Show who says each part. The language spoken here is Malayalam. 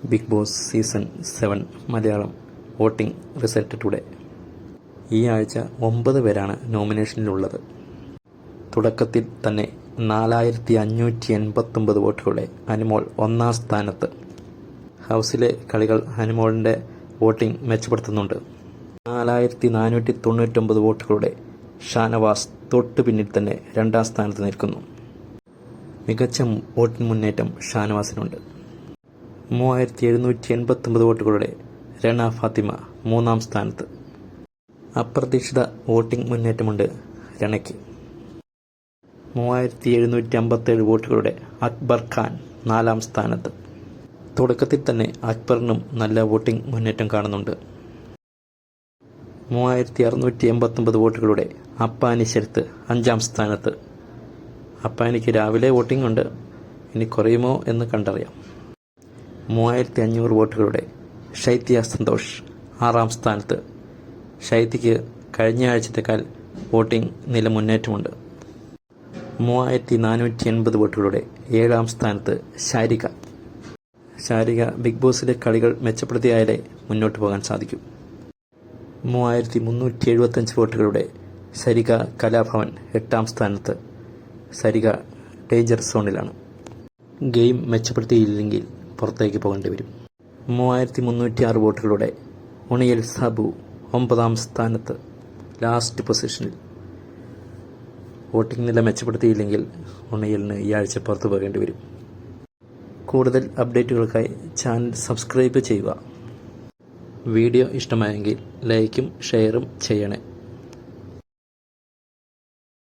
Speaker 1: Big Boss season 7 Malayalam voting result today. ഈ ആഴ്ച 9 പേരാണ് നോമിനേഷനിലുള്ളത്. തുടക്കത്തിൽ തന്നെ 4589 വോട്ടുകളുടെ അനുമോൾ ഒന്നാം സ്ഥാനത്ത്. ഹൗസിലെ കളികൾ അനുമോളിൻ്റെ വോട്ടിംഗ് മെച്ചപ്പെടുത്തുന്നുണ്ട്. 4499 വോട്ടുകളുടെ ഷാനവാസ് തൊട്ടു പിന്നിൽ തന്നെ രണ്ടാം സ്ഥാനത്ത് നിൽക്കുന്നു. മികച്ച വോട്ടിംഗ് മുന്നേറ്റം ഷാനവാസിനുണ്ട്. 3789 വോട്ടുകളുടെ രന ഫാത്തിമ മൂന്നാം സ്ഥാനത്ത്. അപ്രതീക്ഷിത വോട്ടിംഗ് മുന്നേറ്റമുണ്ട് രണയ്ക്ക്. 3757 വോട്ടുകളുടെ അക്ബർ ഖാൻ നാലാം സ്ഥാനത്ത്. തുടക്കത്തിൽ തന്നെ അക്ബറിനും നല്ല വോട്ടിംഗ് മുന്നേറ്റം കാണുന്നുണ്ട്. 3689 വോട്ടുകളുടെ അപ്പാനി ശരത്ത് അഞ്ചാം സ്ഥാനത്ത്. അപ്പാനിക്ക് രാവിലെ വോട്ടിംഗ് ഉണ്ട്, ഇനി കുറയുമോ എന്ന് കണ്ടറിയാം. 3500 വോട്ടുകളുടെ ശൈത്യ സന്തോഷ് ആറാം സ്ഥാനത്ത്. ശൈത്യയ്ക്ക് കഴിഞ്ഞ ആഴ്ചത്തേക്കാൾ വോട്ടിംഗ് നില മുന്നേറ്റമുണ്ട്. 3480 വോട്ടുകളുടെ ഏഴാം സ്ഥാനത്ത് ശാരിക ബിഗ് ബോസിലെ കളികൾ മെച്ചപ്പെടുത്തിയാലേ മുന്നോട്ട് പോകാൻ സാധിക്കും. 3375 വോട്ടുകളുടെ സരിക കലാഭവൻ എട്ടാം സ്ഥാനത്ത്. സരിക ഡേഞ്ചർ സോണിലാണ്. ഗെയിം മെച്ചപ്പെടുത്തിയില്ലെങ്കിൽ പുറത്തേക്ക് പോകേണ്ടി വരും. 3306 വോട്ടുകളുടെ ഉണിയൽ സാബു ഒമ്പതാം സ്ഥാനത്ത്, ലാസ്റ്റ് പൊസിഷനിൽ. വോട്ടിംഗ് നില മെച്ചപ്പെടുത്തിയില്ലെങ്കിൽ ഉണിയലിന് ഈ ആഴ്ച പുറത്തു പോകേണ്ടി വരും. കൂടുതൽ അപ്ഡേറ്റുകൾക്കായി ചാനൽ സബ്സ്ക്രൈബ് ചെയ്യുക. വീഡിയോ ഇഷ്ടമായെങ്കിൽ ലൈക്കും ഷെയറും ചെയ്യണേ.